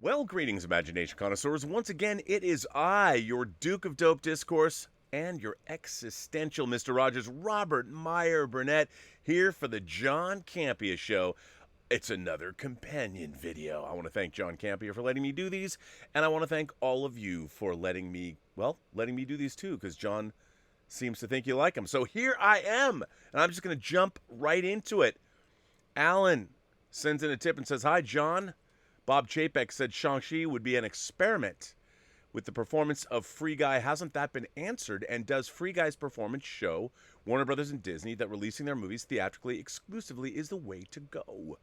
Well, greetings, imagination connoisseurs. Once again, it is I, your Duke of Dope Discourse, and your existential Mr. Rogers, Robert Meyer Burnett, here for the John Campea Show. It's another companion video. I want to thank John Campea for letting me do these, and I want to thank all of you for letting me do these too, because John seems to think you like them. So here I am, and I'm just going to jump right into it. Allan sends in a tip and says, "Hi, John. Bob Chapek said Shang-Chi would be an experiment with the performance of Free Guy. Hasn't that been answered? And does Free Guy's performance show Warner Brothers and Disney that releasing their movies theatrically exclusively is the way to go?"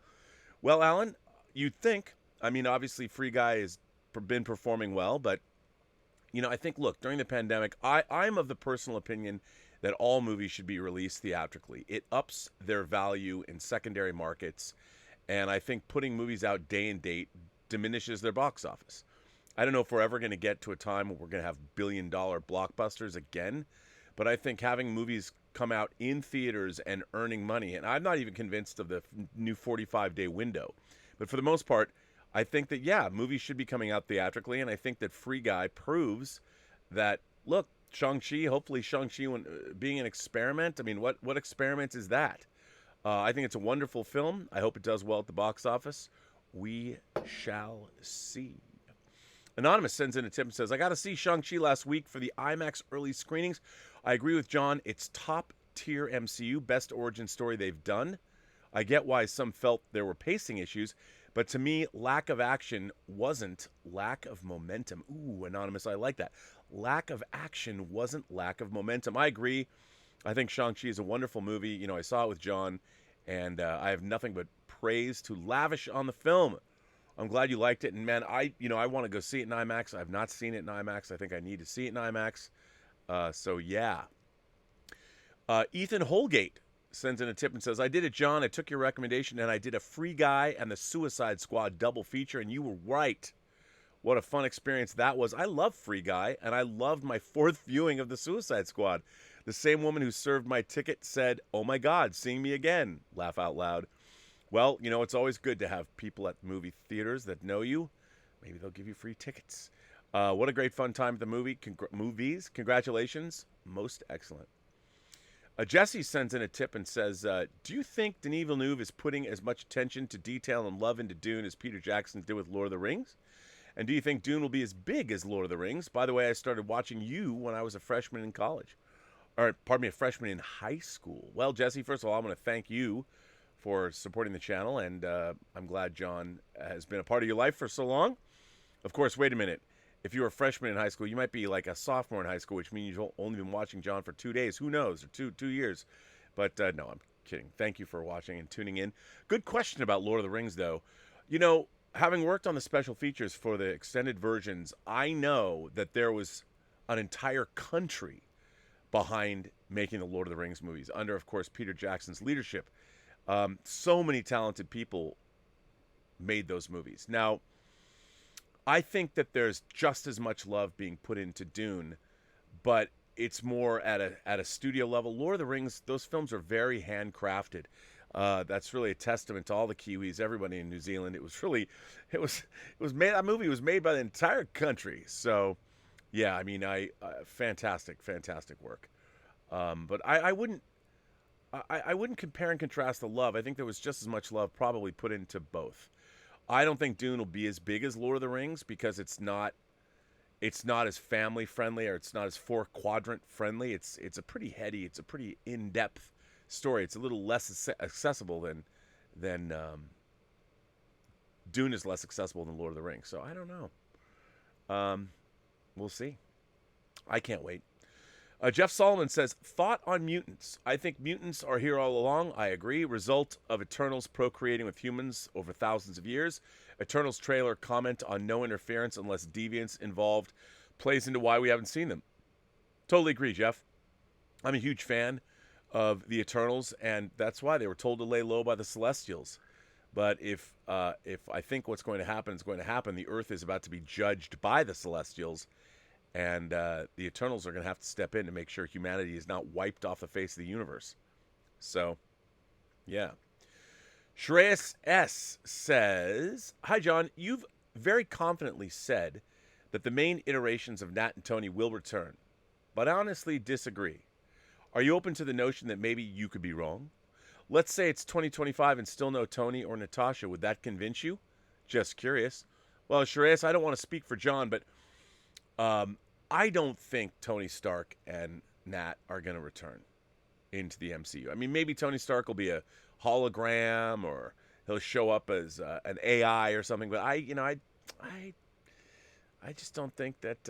Well, Allan, you'd think. I mean, obviously, Free Guy has been performing well, but, I think, look, during the pandemic, I'm of the personal opinion that all movies should be released theatrically. It ups their value in secondary markets. And I think putting movies out day and date diminishes their box office. I don't know if we're ever going to get to a time where we're going to have billion-dollar blockbusters again, but I think having movies come out in theaters and earning money, and I'm not even convinced of the new 45-day window, but for the most part, I think that, yeah, movies should be coming out theatrically, and I think that Free Guy proves that, look, Shang-Chi, hopefully Shang-Chi being an experiment, I mean, what experiment is that? I think it's a wonderful film. I hope it does well at the box office. We shall see. Anonymous sends in a tip and says, "I got to see Shang-Chi last week for the IMAX early screenings. I agree with John. It's top-tier MCU, best origin story they've done. I get why some felt there were pacing issues, but to me, lack of action wasn't lack of momentum." Ooh, Anonymous, I like that. Lack of action wasn't lack of momentum. I agree. I think Shang-Chi is a wonderful movie. I saw it with John, and I have nothing but praise to lavish on the film. I'm glad you liked it, and man, I want to go see it in IMAX. I've not seen it in IMAX. I think I need to see it in IMAX. So yeah. Ethan Holgate sends in a tip and says, "I did it, John. I took your recommendation, and I did a Free Guy and the Suicide Squad double feature, and you were right. What a fun experience that was. I love Free Guy, and I loved my fourth viewing of the Suicide Squad. The same woman who served my ticket said, 'Oh my God, seeing me again.' Laugh out loud." Well, it's always good to have people at movie theaters that know you. Maybe they'll give you free tickets. What a great fun time at the movies. Congratulations. Most excellent. Jesse sends in a tip and says, "Do you think Denis Villeneuve is putting as much attention to detail and love into Dune as Peter Jackson did with Lord of the Rings? And do you think Dune will be as big as Lord of the Rings? By the way, I started watching you when I was a freshman in college. Or, pardon me, a freshman in high school." Well, Jesse, first of all, I'm going to thank you for supporting the channel, and I'm glad John has been a part of your life for so long. Of course, wait a minute. If you were a freshman in high school, you might be like a sophomore in high school, which means you've only been watching John for 2 days. Who knows? Or two years. But no, I'm kidding. Thank you for watching and tuning in. Good question about Lord of the Rings, though. Having worked on the special features for the extended versions, I know that there was an entire country behind making the Lord of the Rings movies, under, of course, Peter Jackson's leadership. So many talented people made those movies. Now, I think that there's just as much love being put into Dune, but it's more at a studio level. Lord of the Rings, those films are very handcrafted. That's really a testament to all the Kiwis, everybody in New Zealand. It was made. That movie was made by the entire country. So, yeah, I mean, fantastic work. But I wouldn't compare and contrast the love. I think there was just as much love probably put into both. I don't think Dune will be as big as Lord of the Rings because it's not as family friendly, or it's not as 4-quadrant friendly. It's a pretty heady, it's a pretty in-depth story. It's a little less accessible than Dune is less accessible than Lord of the Rings. So I don't know. We'll see. I can't wait. Jeff Solomon says, "Thought on mutants. I think mutants are here all along. I agree. Result of Eternals procreating with humans over thousands of years. Eternals trailer comment on no interference unless deviants involved plays into why we haven't seen them." Totally agree, Jeff. I'm a huge fan of the Eternals, and that's why they were told to lay low by the Celestials. But if I think what's going to happen is going to happen, the Earth is about to be judged by the Celestials, and the Eternals are going to have to step in to make sure humanity is not wiped off the face of the universe. So, yeah. Shreyas S. says, "Hi, John. You've very confidently said that the main iterations of Nat and Tony will return, but I honestly disagree. Are you open to the notion that maybe you could be wrong? Let's say it's 2025 and still no Tony or Natasha. Would that convince you? Just curious. Well, Shreyas, I don't want to speak for John, but I don't think Tony Stark and Nat are going to return into the MCU. I mean, maybe Tony Stark will be a hologram, or he'll show up as an AI or something. But I just don't think that.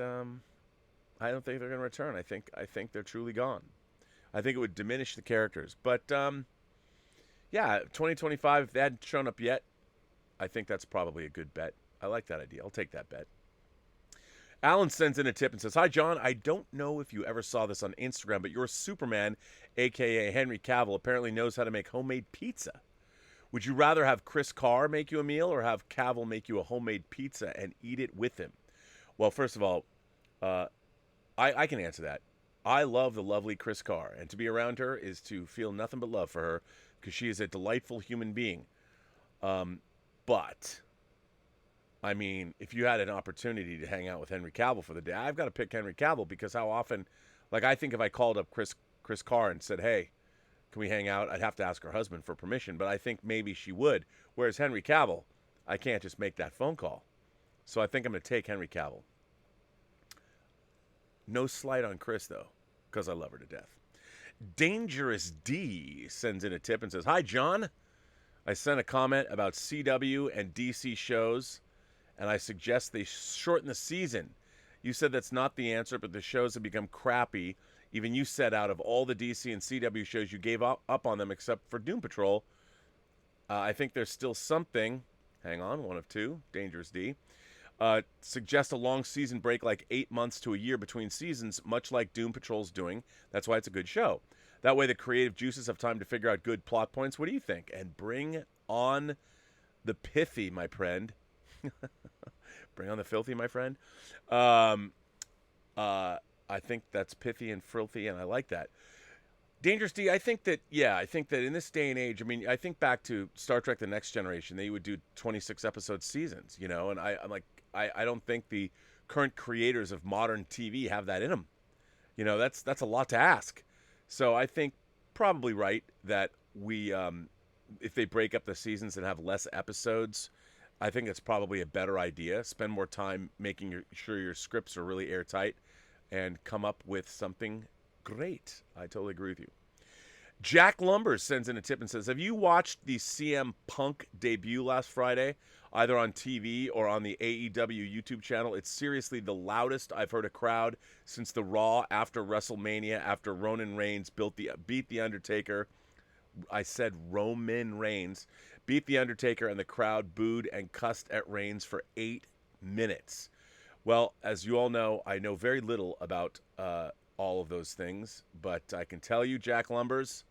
I don't think they're going to return. I think they're truly gone. I think it would diminish the characters. But yeah, 2025. If they hadn't shown up yet, I think that's probably a good bet. I like that idea. I'll take that bet. Allan sends in a tip and says, "Hi, John. I don't know if you ever saw this on Instagram, but your Superman, a.k.a. Henry Cavill, apparently knows how to make homemade pizza. Would you rather have Chris Carr make you a meal or have Cavill make you a homemade pizza and eat it with him?" Well, first of all, I can answer that. I love the lovely Chris Carr, and to be around her is to feel nothing but love for her because she is a delightful human being. But I mean, if you had an opportunity to hang out with Henry Cavill for the day, I've got to pick Henry Cavill because how often, like I think if I called up Chris Carr and said, "Hey, can we hang out?" I'd have to ask her husband for permission, but I think maybe she would. Whereas Henry Cavill, I can't just make that phone call. So I think I'm going to take Henry Cavill. No slight on Chris, though, because I love her to death. Dangerous D sends in a tip and says, "Hi, John. I sent a comment about CW and DC shows, and I suggest they shorten the season. You said that's not the answer, but the shows have become crappy. Even you said out of all the DC and CW shows, you gave up on them except for Doom Patrol. I think there's still something." Hang on, one of two. Dangerous D. "Suggest a long season break, like 8 months to a year between seasons, much like Doom Patrol's doing. That's why it's a good show. That way the creative juices have time to figure out good plot points. What do you think? And bring on the pithy, my friend." Bring on the filthy, my friend. I think that's pithy and filthy, and I like that. Dangerous D, I think that in this day and age, I mean, I think back to Star Trek: The Next Generation. They would do 26 episode seasons, you know, and I'm like, I don't think the current creators of modern TV have that in them. You know, that's a lot to ask. So I think probably right that we, if they break up the seasons and have less episodes, I think it's probably a better idea. Spend more time making sure your scripts are really airtight and come up with something great. I totally agree with you. Jack Lumbers sends in a tip and says, "Have you watched the CM Punk debut last Friday, either on TV or on the AEW YouTube channel? It's seriously the loudest I've heard a crowd since the Raw after WrestleMania, after Roman Reigns beat The Undertaker." I said Roman Reigns beat The Undertaker, and the crowd booed and cussed at Reigns for 8 minutes. Well, as you all know, I know very little about all of those things, but I can tell you, Jack Lumbers,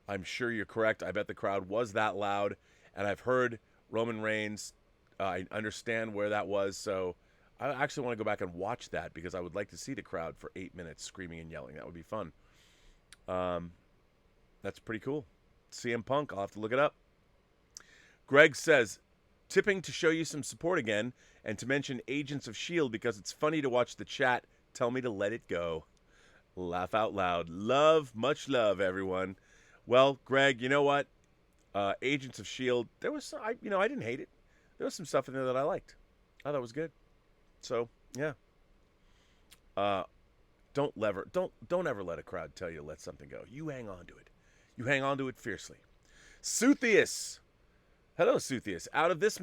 I'm sure you're correct. I bet the crowd was that loud, and I've heard Roman Reigns. I understand where that was, so I actually want to go back and watch that because I would like to see the crowd for 8 minutes screaming and yelling. That would be fun. That's pretty cool. CM Punk, I'll have to look it up. Greg says, "Tipping to show you some support again and to mention Agents of S.H.I.E.L.D. because it's funny to watch the chat tell me to let it go. Laugh out loud. Love, much love, everyone." Well, Greg, you know what? Agents of S.H.I.E.L.D., there was I didn't hate it. There was some stuff in there that I liked. I thought it was good. So, yeah. Don't ever let a crowd tell you to let something go. You hang on to it. You hang on to it fiercely. Suthius. Hello, Suthius. As of this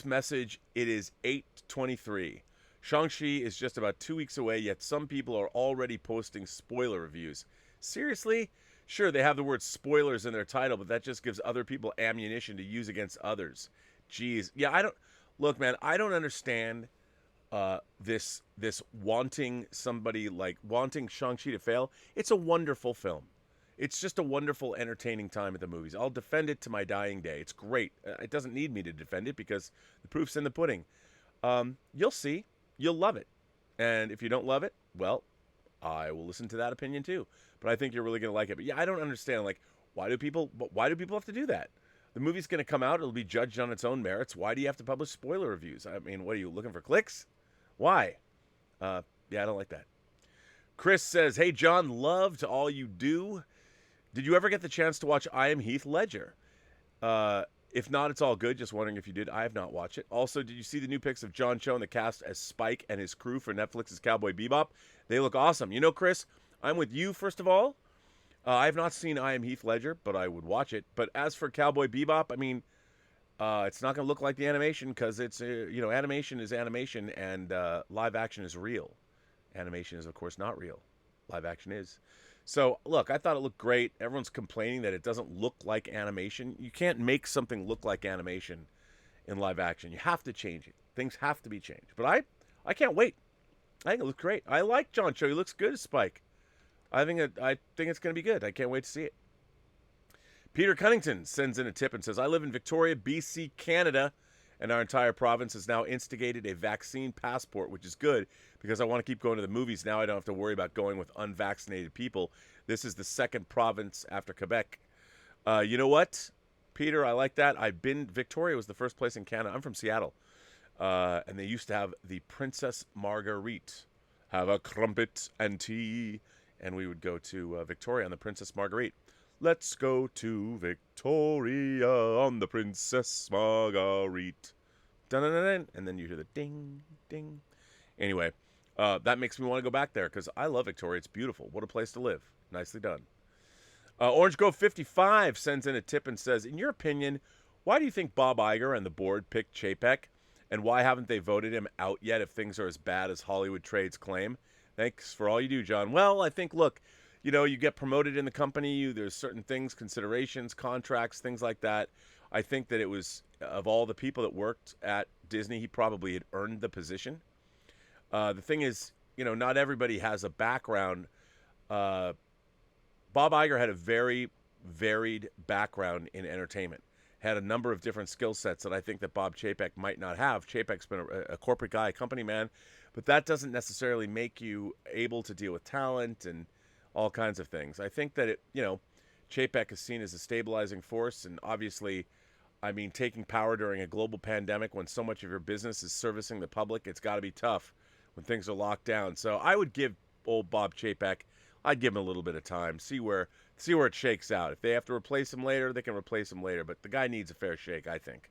message, it is 8:23. Shang-Chi is just about 2 weeks away, yet some people are already posting spoiler reviews. Seriously? Sure, they have the word spoilers in their title, but that just gives other people ammunition to use against others. Jeez. Yeah, I don't understand this wanting Shang-Chi to fail. It's a wonderful film. It's just a wonderful, entertaining time at the movies. I'll defend it to my dying day. It's great. It doesn't need me to defend it because the proof's in the pudding. You'll see. You'll love it. And if you don't love it, well, I will listen to that opinion too. But I think you're really going to like it. But yeah, I don't understand. Like, why do people have to do that? The movie's going to come out. It'll be judged on its own merits. Why do you have to publish spoiler reviews? I mean, what are you looking for clicks? Why? Yeah, I don't like that. Chris says, hey, John, love to all you do. Did you ever get the chance to watch I Am Heath Ledger? If not, it's all good. Just wondering if you did. I have not watched it. Also, did you see the new pics of John Cho in the cast as Spike and his crew for Netflix's Cowboy Bebop? They look awesome. You know, Chris, I'm with you, first of all. I have not seen I Am Heath Ledger, but I would watch it. But as for Cowboy Bebop, I mean, it's not going to look like the animation because it's, animation is animation and live action is real. Animation is, of course, not real. Live action is. So, look, I thought it looked great. Everyone's complaining that it doesn't look like animation. You can't make something look like animation in live action. You have to change it. Things have to be changed. But I can't wait. I think it looks great. I like John Cho. He looks good as Spike. I think it's going to be good. I can't wait to see it. Peter Cunnington sends in a tip and says, I live in Victoria, BC, Canada, and our entire province has now instigated a vaccine passport, which is good because I want to keep going to the movies. Now I don't have to worry about going with unvaccinated people. This is the second province after Quebec. You know what, Peter? I like that. Victoria was the first place in Canada. I'm from Seattle. And they used to have the Princess Marguerite. Have a crumpet and tea. And we would go to Victoria on the Princess Marguerite. Let's go to Victoria on the Princess Marguerite. Dun-dun-dun-dun. And then you hear the ding, ding. Anyway, that makes me want to go back there because I love Victoria. It's beautiful. What a place to live. Nicely done. Orange Grove 55 sends in a tip and says, in your opinion, why do you think Bob Iger and the board picked Chapek? And why haven't they voted him out yet if things are as bad as Hollywood trades claim? Thanks for all you do, John. Well, I think, look, you get promoted in the company. There's certain things, considerations, contracts, things like that. I think that it was, of all the people that worked at Disney, he probably had earned the position. The thing is, not everybody has a background. Bob Iger had a very varied background in entertainment. Had a number of different skill sets that I think that Bob Chapek might not have. Chapek's been a corporate guy, a company man, but that doesn't necessarily make you able to deal with talent and all kinds of things. I think that Chapek is seen as a stabilizing force, and obviously, I mean, taking power during a global pandemic when so much of your business is servicing the public, it's got to be tough when things are locked down. So I would give old Bob Chapek, I'd give him a little bit of time, see where it shakes out. If they have to replace him later, they can replace him later, but the guy needs a fair shake, I think.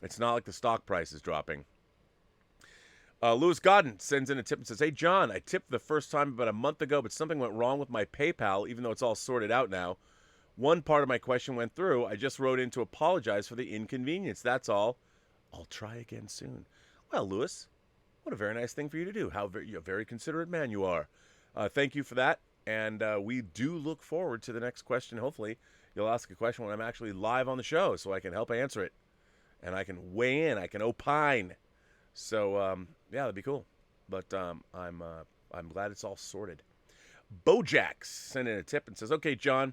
It's not like the stock price is dropping. Louis Godden sends in a tip and says, hey, John, I tipped the first time about a month ago, but something went wrong with my PayPal, even though it's all sorted out now. One part of my question went through. I just wrote in to apologize for the inconvenience. That's all. I'll try again soon. Well, Louis, what a very nice thing for you to do. You're a very considerate man you are. Thank you for that. And we do look forward to the next question. Hopefully, you'll ask a question when I'm actually live on the show so I can help answer it. And I can weigh in. I can opine. So, yeah, that'd be cool. But I'm glad it's all sorted. Bojax sent in a tip and says, okay, John,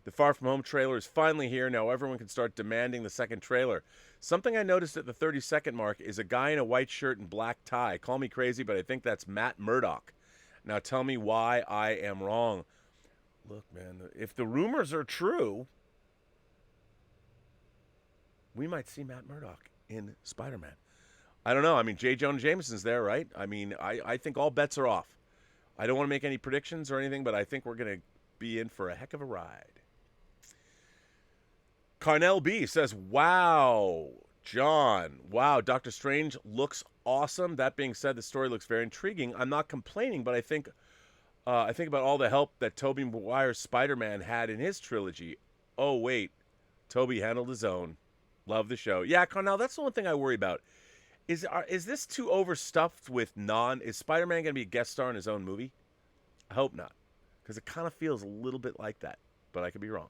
the Far From Home trailer is finally here. Now everyone can start demanding the second trailer. Something I noticed at the 30-second mark is a guy in a white shirt and black tie. Call me crazy, but I think that's Matt Murdock. Now tell me why I am wrong. Look, man, if the rumors are true, we might see Matt Murdock in Spider-Man. I don't know. I mean, J. Jonah Jameson's there, right? I mean, I think all bets are off. I don't want to make any predictions or anything, but I think we're going to be in for a heck of a ride. Carnell B says, wow, John, wow, Doctor Strange looks awesome. That being said, the story looks very intriguing. I'm not complaining, but I think about all the help that Tobey Maguire's Spider-Man had in his trilogy. Oh, wait, Tobey handled his own. Love the show. Yeah, Carnell, that's the one thing I worry about. Is this too overstuffed with is Spider-Man going to be a guest star in his own movie? I hope not, because it kind of feels a little bit like that, but I could be wrong.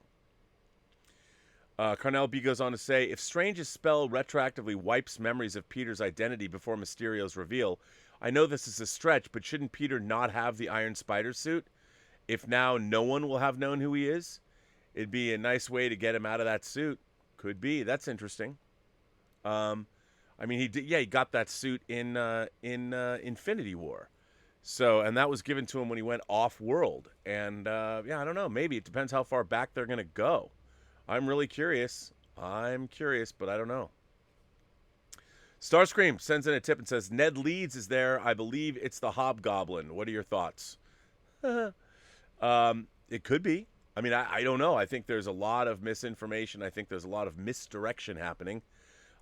Carnell B goes on to say, if Strange's spell retroactively wipes memories of Peter's identity before Mysterio's reveal, I know this is a stretch, but shouldn't Peter not have the Iron Spider suit? If now no one will have known who he is, it'd be a nice way to get him out of that suit. Could be. That's interesting. I mean, he got that suit in Infinity War. So, and that was given to him when he went off-world. And, I don't know. Maybe it depends how far back they're going to go. I'm really curious. I'm curious, but I don't know. Starscream sends in a tip and says, Ned Leeds is there. I believe it's the Hobgoblin. What are your thoughts? It could be. I mean, I don't know. I think there's a lot of misinformation. I think there's a lot of misdirection happening.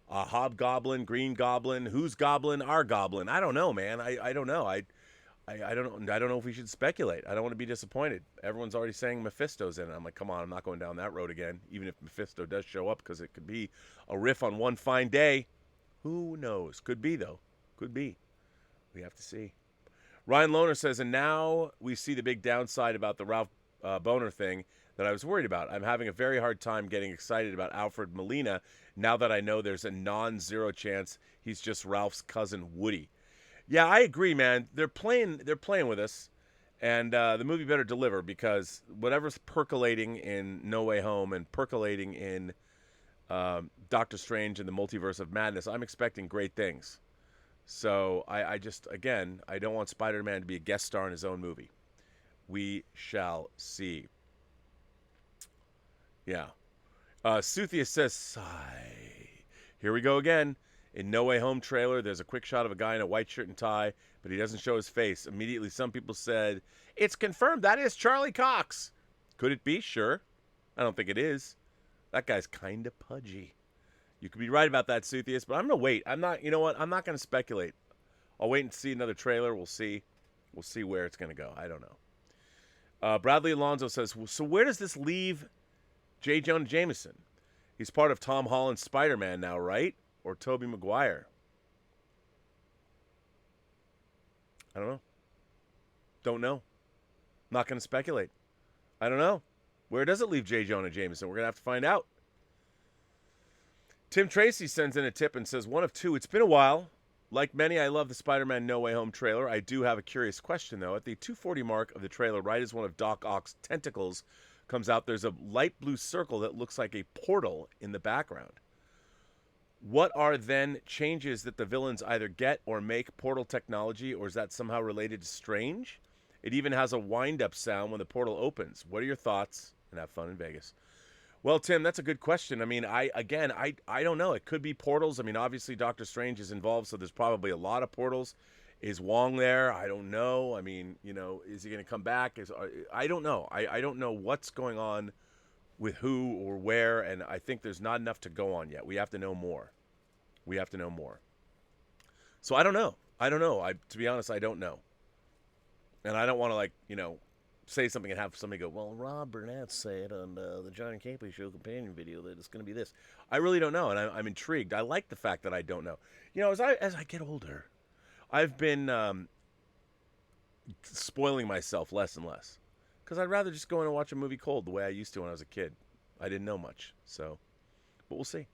Hobgoblin, Green Goblin, who's Goblin, our Goblin. I don't know, man. I don't know. I don't know if we should speculate. I don't want to be disappointed. Everyone's already saying Mephisto's in it. I'm like, come on, I'm not going down that road again, even if Mephisto does show up, because it could be a riff on One Fine Day. Who knows? Could be, though. Could be. We have to see. Ryan Lohner says, and now we see the big downside about the Ralph Boner thing that I was worried about. I'm having a very hard time getting excited about Alfred Molina now that I know there's a non-zero chance he's just Ralph's cousin Woody. Yeah, I agree, man. They're playing with us, and the movie better deliver, because whatever's percolating in No Way Home and percolating in Doctor Strange and the Multiverse of Madness, I'm expecting great things. So I just, again, I don't want Spider-Man to be a guest star in his own movie. We shall see. Yeah. Suthia says, sigh. Here we go again. In No Way Home trailer, there's a quick shot of a guy in a white shirt and tie, but he doesn't show his face. Immediately, some people said, it's confirmed that is Charlie Cox. Could it be? Sure. I don't think it is. That guy's kind of pudgy. You could be right about that, Suthius, but I'm going to wait. You know what? I'm not going to speculate. I'll wait and see another trailer. We'll see. We'll see where it's going to go. I don't know. Bradley Alonso says, so where does this leave J. Jonah Jameson? He's part of Tom Holland's Spider-Man now, right? Or Tobey Maguire? I don't know. Don't know. Not going to speculate. I don't know. Where does it leave J. Jonah Jameson? We're going to have to find out. Tim Tracy sends in a tip and says, one of two. It's been a while. Like many, I love the Spider-Man No Way Home trailer. I do have a curious question, though. At the 2:40 mark of the trailer, right as one of Doc Ock's tentacles comes out, there's a light blue circle that looks like a portal in the background. What are then changes that the villains either get or make portal technology, or is that somehow related to Strange? It even has a wind-up sound when the portal opens. What are your thoughts? And have fun in Vegas. Well, Tim, that's a good question. I mean, I don't know. It could be portals. I mean, obviously Doctor Strange is involved, so there's probably a lot of portals. Is Wong there? I don't know. I mean, is he going to come back? I don't know. I don't know what's going on with who or where, and I think there's not enough to go on yet. We have to know more. So I don't know. To be honest, I don't know. And I don't want to, say something and have somebody go, well, Rob Burnett said on the John Campea Show companion video that it's going to be this. I really don't know, and I'm intrigued. I like the fact that I don't know. As I get older, I've been spoiling myself less and less, because I'd rather just go in and watch a movie cold the way I used to when I was a kid. I didn't know much, but we'll see.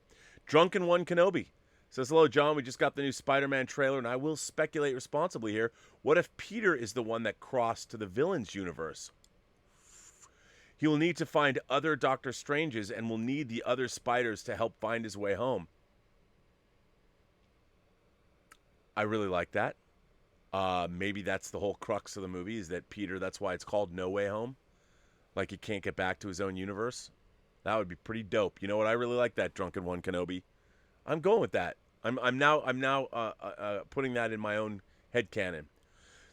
Drunken One Kenobi says, hello, John. We just got the new Spider-Man trailer, and I will speculate responsibly here. What if Peter is the one that crossed to the villain's universe? He will need to find other Doctor Stranges and will need the other spiders to help find his way home. I really like that. Maybe that's the whole crux of the movie, is that Peter, that's why it's called No Way Home. Like he can't get back to his own universe. That would be pretty dope. You know what? I really like that, Drunken One Kenobi. I'm going with that. I'm now putting that in my own headcanon.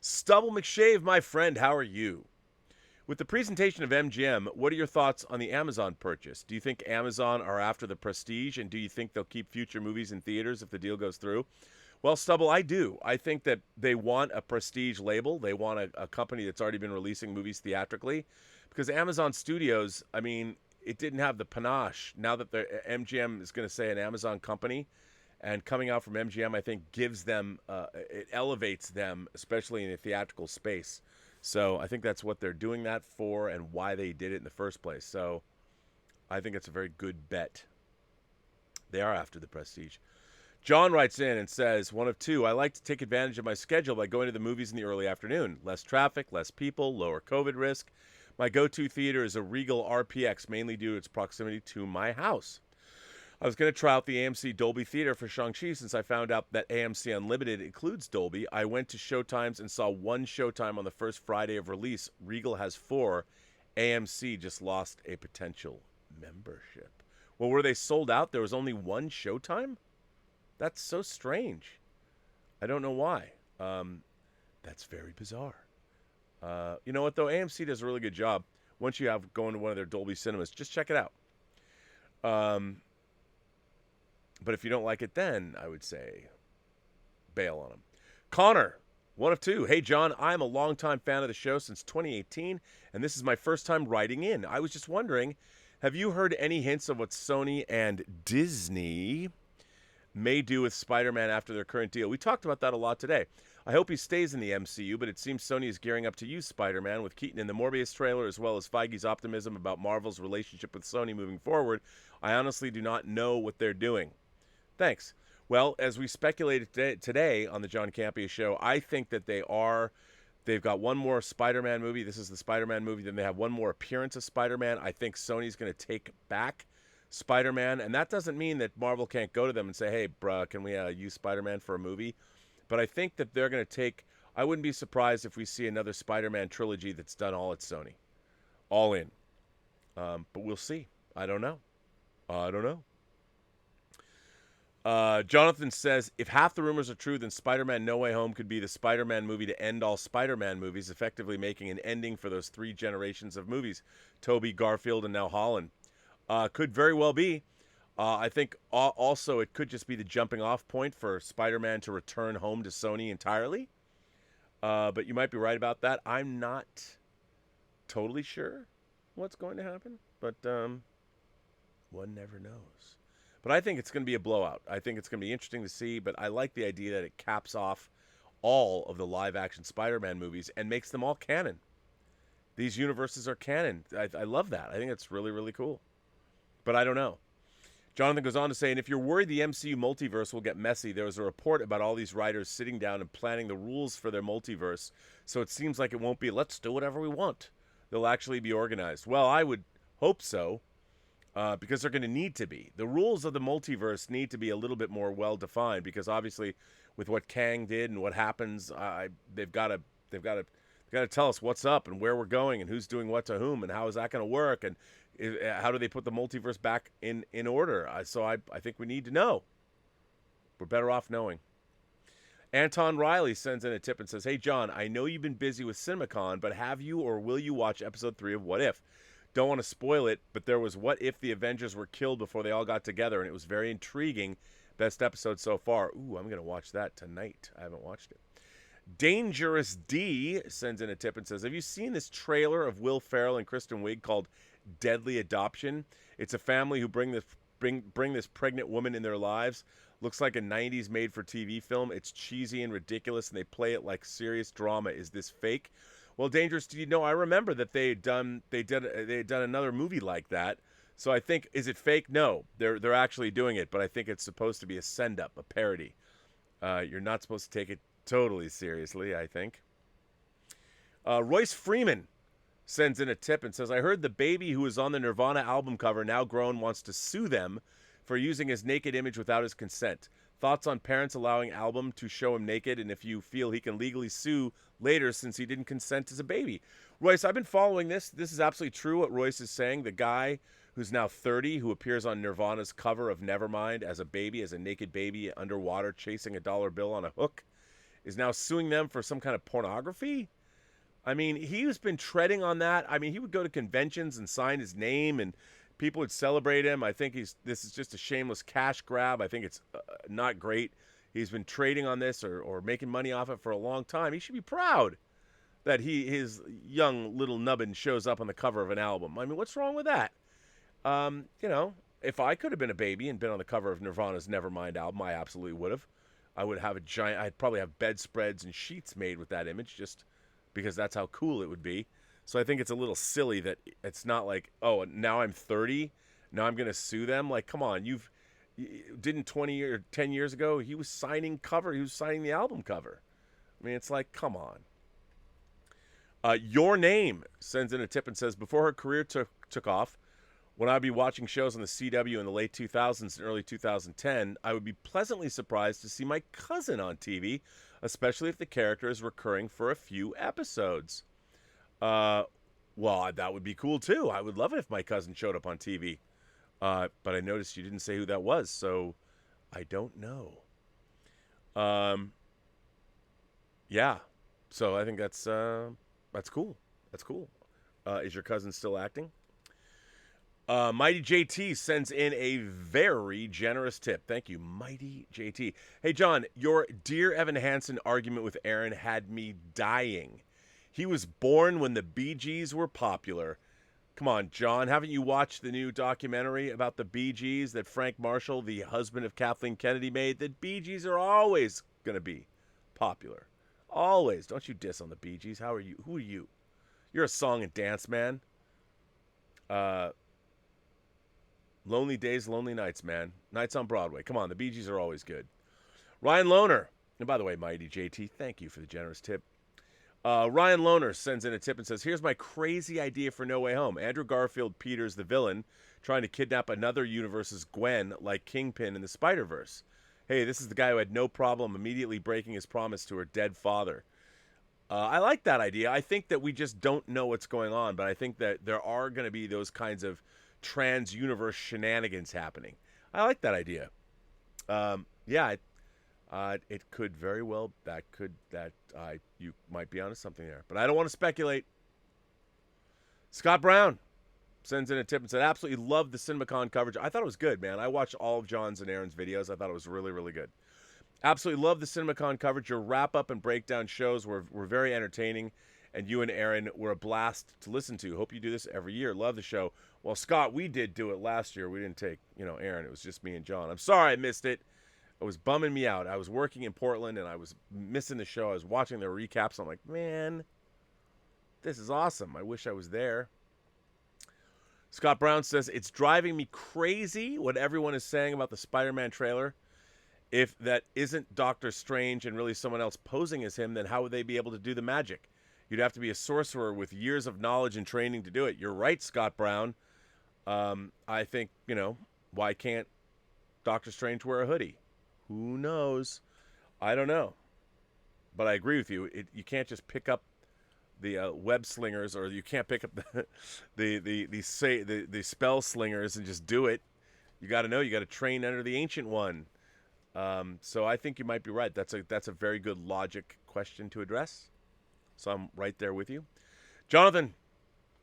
Stubble McShave, my friend, how are you? With the presentation of MGM, what are your thoughts on the Amazon purchase? Do you think Amazon are after the prestige, and do you think they'll keep future movies in theaters if the deal goes through? Well, Stubble, I do. I think that they want a prestige label. They want a company that's already been releasing movies theatrically, because Amazon Studios, I mean, it didn't have the panache. Now that the MGM is going to say an Amazon company, and coming out from MGM, I think gives them, it elevates them, especially in a theatrical space. So I think that's what they're doing that for and why they did it in the first place. So I think it's a very good bet. They are after the prestige. John writes in and says, one of two, I like to take advantage of my schedule by going to the movies in the early afternoon. Less traffic, less people, lower COVID risk. My go-to theater is a Regal RPX, mainly due to its proximity to my house. I was going to try out the AMC Dolby Theater for Shang-Chi since I found out that AMC Unlimited includes Dolby. I went to Showtimes and saw one showtime on the first Friday of release. Regal has 4. AMC just lost a potential membership. Well, were they sold out? There was only one showtime? That's so strange. I don't know why. That's very bizarre. You know what, though? AMC does a really good job. Once you have going to one of their Dolby Cinemas, just check it out. But if you don't like it, then I would say bail on them. Connor, one of two. Hey, John, I'm a longtime fan of the show since 2018, and this is my first time writing in. I was just wondering, have you heard any hints of what Sony and Disney may do with Spider-Man after their current deal? We talked about that a lot today. I hope he stays in the MCU, but it seems Sony is gearing up to use Spider-Man with Keaton in the Morbius trailer, as well as Feige's optimism about Marvel's relationship with Sony moving forward. I honestly do not know what they're doing. Thanks. Well, as we speculated today on the John Campea Show, I think that they've got one more Spider-Man movie. This is the Spider-Man movie. Then they have one more appearance of Spider-Man. I think Sony's going to take back Spider-Man, and that doesn't mean that Marvel can't go to them and say, hey, bruh, can we use Spider-Man for a movie? But I think that they're going to take, I wouldn't be surprised if we see another Spider-Man trilogy that's done all at Sony. All in. But we'll see. I don't know. Jonathan says, if half the rumors are true, then Spider-Man No Way Home could be the Spider-Man movie to end all Spider-Man movies, effectively making an ending for those 3 generations of movies. Tobey, Garfield, and now Holland. Could very well be. I think also it could just be the jumping off point for Spider-Man to return home to Sony entirely. But you might be right about that. I'm not totally sure what's going to happen, but one never knows. But I think it's going to be a blowout. I think it's going to be interesting to see, but I like the idea that it caps off all of the live-action Spider-Man movies and makes them all canon. These universes are canon. I love that. I think it's really, really cool. But I don't know. Jonathan goes on to say, and if you're worried the MCU multiverse will get messy, there was a report about all these writers sitting down and planning the rules for their multiverse, so it seems like it won't be, let's do whatever we want. They'll actually be organized. Well, I would hope so, because they're going to need to be. The rules of the multiverse need to be a little bit more well-defined, because obviously with what Kang did and what happens, they've got to tell us what's up and where we're going and who's doing what to whom and how is that going to work and how do they put the multiverse back in order? So I think we need to know. We're better off knowing. Anton Riley sends in a tip and says, hey, John, I know you've been busy with CinemaCon, but have you or will you watch episode 3 of What If? Don't want to spoil it, but there was What If the Avengers were killed before they all got together, and it was very intriguing. Best episode so far. Ooh, I'm going to watch that tonight. I haven't watched it. Dangerous D sends in a tip and says, have you seen this trailer of Will Ferrell and Kristen Wiig called Deadly Adoption? It's a family who bring this pregnant woman in their lives. Looks like a 90s made-for-TV film. It's cheesy and ridiculous, and they play it like serious drama. Is this fake? Well, Dangerous D, I remember that they had done another movie like that. So I think, is it fake? No, they're actually doing it, but I think it's supposed to be a send-up, a parody. You're not supposed to take it totally seriously, I think. Royce Freeman sends in a tip and says, I heard the baby who was on the Nirvana album cover, now grown, wants to sue them for using his naked image without his consent. Thoughts on parents allowing album to show him naked, and if you feel he can legally sue later since he didn't consent as a baby. Royce, I've been following this. This is absolutely true what Royce is saying. The guy who's now 30, who appears on Nirvana's cover of Nevermind as a baby, as a naked baby underwater chasing a dollar bill on a hook, is now suing them for some kind of pornography? I mean, he's been treading on that. I mean, he would go to conventions and sign his name, and people would celebrate him. I think this is just a shameless cash grab. I think it's not great. He's been trading on this or making money off it for a long time. He should be proud that his young little nubbin shows up on the cover of an album. I mean, what's wrong with that? If I could have been a baby and been on the cover of Nirvana's Nevermind album, I absolutely would have. I would have I'd probably have bedspreads and sheets made with that image just because that's how cool it would be. So I think it's a little silly that it's not like, oh, now I'm 30, now I'm going to sue them. Like, come on, didn't 20 or 10 years ago, he was signing the album cover. I mean, it's like, come on. Your Name sends in a tip and says, before her career took off, when I'd be watching shows on the CW in the late 2000s and early 2010, I would be pleasantly surprised to see my cousin on TV, especially if the character is recurring for a few episodes. Well, that would be cool too. I would love it if my cousin showed up on TV. But I noticed you didn't say who that was, so I don't know. Um, yeah. So I think that's cool. That's cool. Is your cousin still acting? Mighty JT sends in a very generous tip. Thank you, Mighty JT. Hey, John, your Dear Evan Hansen argument with Aaron had me dying. He was born when the Bee Gees were popular. Come on, John, haven't you watched the new documentary about the Bee Gees that Frank Marshall, the husband of Kathleen Kennedy, made? That Bee Gees are always going to be popular. Always. Don't you diss on the Bee Gees. How are you? Who are you? You're a song and dance man. Lonely days, lonely nights, man. Nights on Broadway. Come on, the Bee Gees are always good. Ryan Lohner. And by the way, Mighty JT, thank you for the generous tip. Ryan Lohner sends in a tip and says, here's my crazy idea for No Way Home. Andrew Garfield Peters the villain, trying to kidnap another universe's Gwen like Kingpin in the Spider-Verse. Hey, this is the guy who had no problem immediately breaking his promise to her dead father. I like that idea. I think that we just don't know what's going on, but I think that there are going to be those kinds of trans-universe shenanigans happening. I like that idea. Yeah, it could very well, you might be onto something there. But I don't want to speculate. Scott Brown sends in a tip and said, absolutely love the CinemaCon coverage. I thought it was good, man. I watched all of John's and Aaron's videos. I thought it was really, really good. Absolutely love the CinemaCon coverage. Your wrap-up and breakdown shows were very entertaining, and you and Aaron were a blast to listen to. Hope you do this every year. Love the show. Well, Scott, we did do it last year. We didn't take, Aaron. It was just me and John. I'm sorry I missed it. It was bumming me out. I was working in Portland, and I was missing the show. I was watching the recaps. I'm like, man, this is awesome. I wish I was there. Scott Brown says, it's driving me crazy what everyone is saying about the Spider-Man trailer. If that isn't Doctor Strange and really someone else posing as him, then how would they be able to do the magic? You'd have to be a sorcerer with years of knowledge and training to do it. You're right, Scott Brown. I think, why can't Doctor Strange wear a hoodie? Who knows? I don't know. But I agree with you. You can't just pick up the web slingers, or you can't pick up the spell slingers and just do it. You got to know. You got to train under the Ancient One. So I think you might be right. That's a very good logic question to address. So I'm right there with you. Jonathan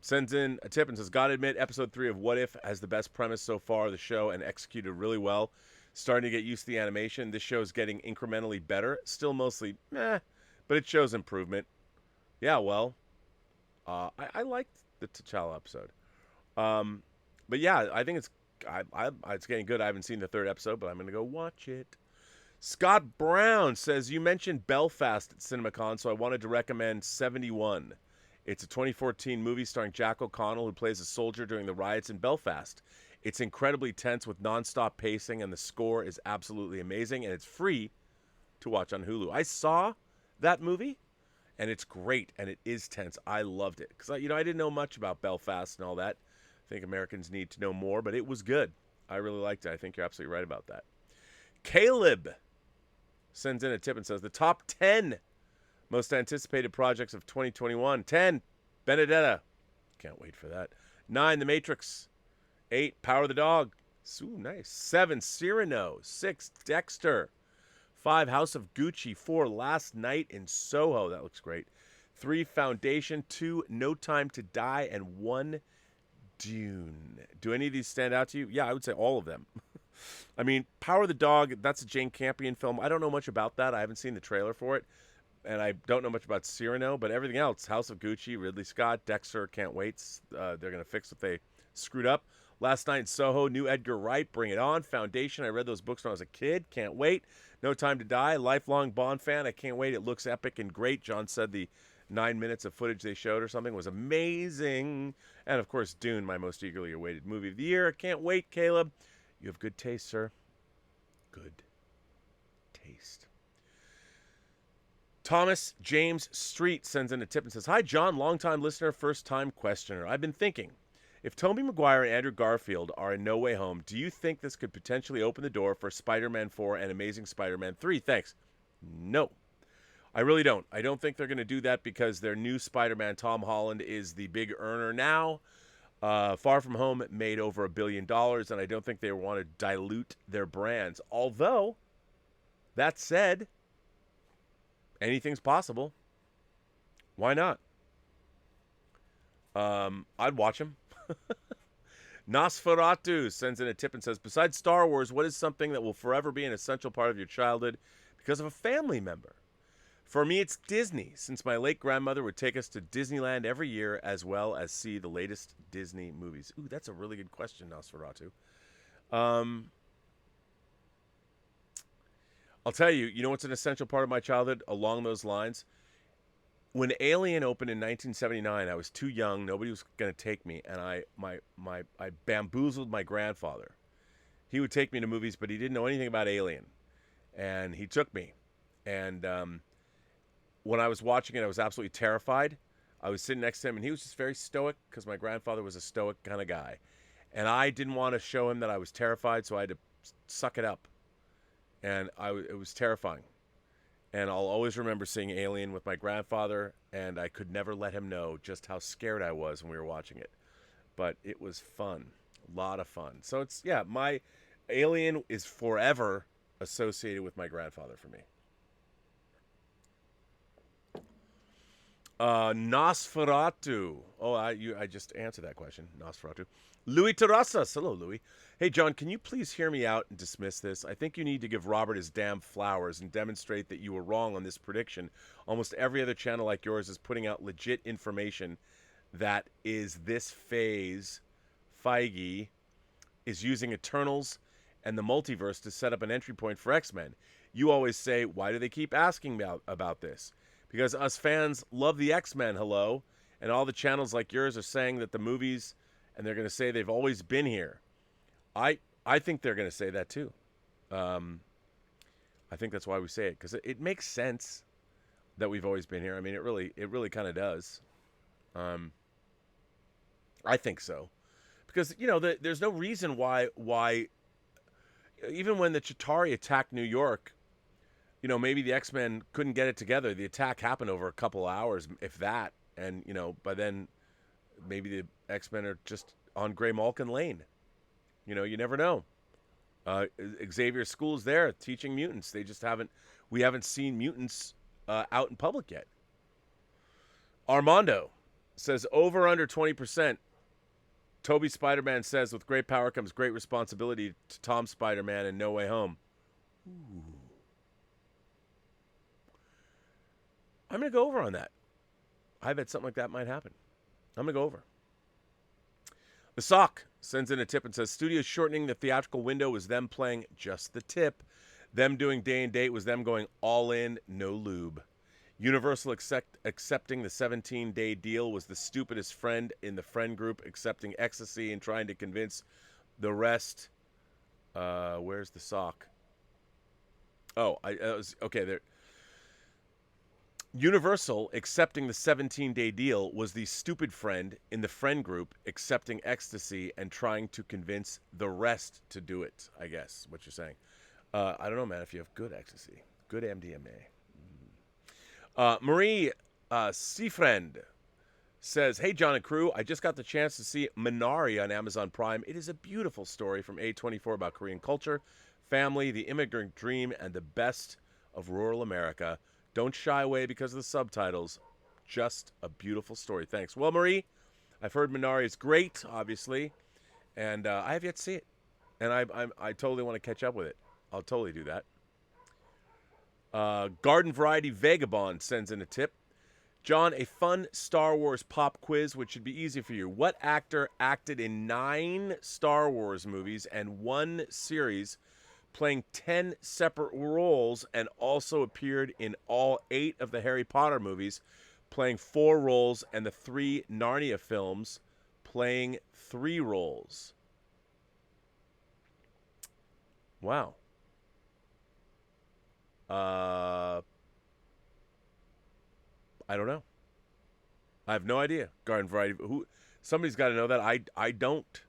sends in a tip and says, gotta admit, episode 3 of What If has the best premise so far of the show and executed really well. Starting to get used to the animation. This show is getting incrementally better. Still mostly meh, but it shows improvement. Yeah, well, I liked the T'Challa episode. But yeah, I think it's getting good. I haven't seen the 3rd episode, but I'm going to go watch it. Scott Brown says, you mentioned Belfast at CinemaCon, so I wanted to recommend 71. It's a 2014 movie starring Jack O'Connell, who plays a soldier during the riots in Belfast. It's incredibly tense with nonstop pacing, and the score is absolutely amazing, and it's free to watch on Hulu. I saw that movie, and it's great, and it is tense. I loved it, because I didn't know much about Belfast and all that. I think Americans need to know more, but it was good. I really liked it. I think you're absolutely right about that. Caleb sends in a tip and says, the top 10 most anticipated projects of 2021. 10, Benedetta. Can't wait for that. 9, The Matrix. 8, Power of the Dog. Ooh, nice. 7, Cyrano. 6, Dexter. 5, House of Gucci. 4, Last Night in Soho. That looks great. 3, Foundation. 2, No Time to Die. And 1, Dune. Do any of these stand out to you? Yeah, I would say all of them. I mean, Power of the Dog, that's a Jane Campion film. I don't know much about that. I haven't seen the trailer for it. And I don't know much about Cyrano, but everything else, House of Gucci, Ridley Scott, Dexter, can't wait. They're going to fix what they screwed up. Last Night in Soho, new Edgar Wright, Bring It On. Foundation, I read those books when I was a kid, can't wait. No Time to Die, lifelong Bond fan, I can't wait. It looks epic and great. John said the 9 minutes of footage they showed or something was amazing. And, of course, Dune, my most eagerly awaited movie of the year. Can't wait, Caleb. You have good taste, sir. Good taste. Thomas James Street sends in a tip and says, hi, John, longtime listener, first-time questioner. I've been thinking, if Tobey Maguire and Andrew Garfield are in No Way Home, do you think this could potentially open the door for Spider-Man 4 and Amazing Spider-Man 3? Thanks. No. I really don't. I don't think they're going to do that because their new Spider-Man, Tom Holland, is the big earner now. Far From Home made over $1 billion, and I don't think they want to dilute their brands. Although, that said, anything's possible. Why not? I'd watch him. Nosferatu sends in a tip and says, besides Star Wars, what is something that will forever be an essential part of your childhood because of a family member? For me, it's Disney, since my late grandmother would take us to Disneyland every year as well as see the latest Disney movies. Ooh, that's a really good question, Nosferatu. I'll tell you, you know what's an essential part of my childhood along those lines? When Alien opened in 1979, I was too young. Nobody was going to take me, and I bamboozled my grandfather. He would take me to movies, but he didn't know anything about Alien, and he took me. And when I was watching it, I was absolutely terrified. I was sitting next to him, and he was just very stoic because my grandfather was a stoic kind of guy. And I didn't want to show him that I was terrified, so I had to suck it up. And it was terrifying. And I'll always remember seeing Alien with my grandfather, and I could never let him know just how scared I was when we were watching it. But it was fun. A lot of fun. So it's, yeah, my Alien is forever associated with my grandfather for me. Nosferatu. Oh, I just answered that question. Nosferatu. Louis Terrasas. Hello, Louis. Hey, John, can you please hear me out and dismiss this? I think you need to give Robert his damn flowers and demonstrate that you were wrong on this prediction. Almost every other channel like yours is putting out legit information that is this phase. Feige is using Eternals and the Multiverse to set up an entry point for X-Men. You always say, why do they keep asking me about this? Because us fans love the X-Men, hello. And all the channels like yours are saying that the movies, and they're going to say they've always been here. I think they're going to say that too. I think that's why we say it, because it makes sense that we've always been here. I mean, it really kind of does. I think so. Because, you know, there's no reason why, even when the Chitauri attacked New York, you know, maybe the X-Men couldn't get it together. The attack happened over a couple hours, if that. And, you know, by then, maybe the X-Men are just on Gray Malkin Lane. You know, you never know. Xavier School's there teaching mutants. We haven't seen mutants out in public yet. Armando says, over under 20%. Toby Spider-Man says, with great power comes great responsibility to Tom Spider-Man in No Way Home. Ooh. I'm going to go over on that. I bet something like that might happen. I'm going to go over. The Sock sends in a tip and says, studios shortening the theatrical window was them playing just the tip. Them doing day and date was them going all in, no lube. Universal accepting the 17-day deal was the stupidest friend in the friend group accepting ecstasy and trying to convince the rest. Where's the Sock? Oh, okay, there. Universal accepting the 17-day deal was the stupid friend in the friend group accepting ecstasy and trying to convince the rest to do it, I guess, what you're saying. I don't know, man, if you have good ecstasy. Good MDMA. Marie Seafriend says, hey, John and crew, I just got the chance to see Minari on Amazon Prime. It is a beautiful story from A24 about Korean culture, family, the immigrant dream, and the best of rural America. Don't shy away because of the subtitles. Just a beautiful story. Thanks. Well, Marie, I've heard Minari is great, obviously, and I have yet to see it. And I totally want to catch up with it. I'll totally do that. Garden Variety Vagabond sends in a tip. John, a fun Star Wars pop quiz, which should be easy for you. What actor acted in 9 Star Wars movies and 1 series, playing 10 separate roles, and also appeared in all 8 of the Harry Potter movies, playing 4 roles, and the 3 Narnia films, playing 3 roles? Wow. I don't know. I have no idea. Garden Variety. Somebody's got to know that. I don't.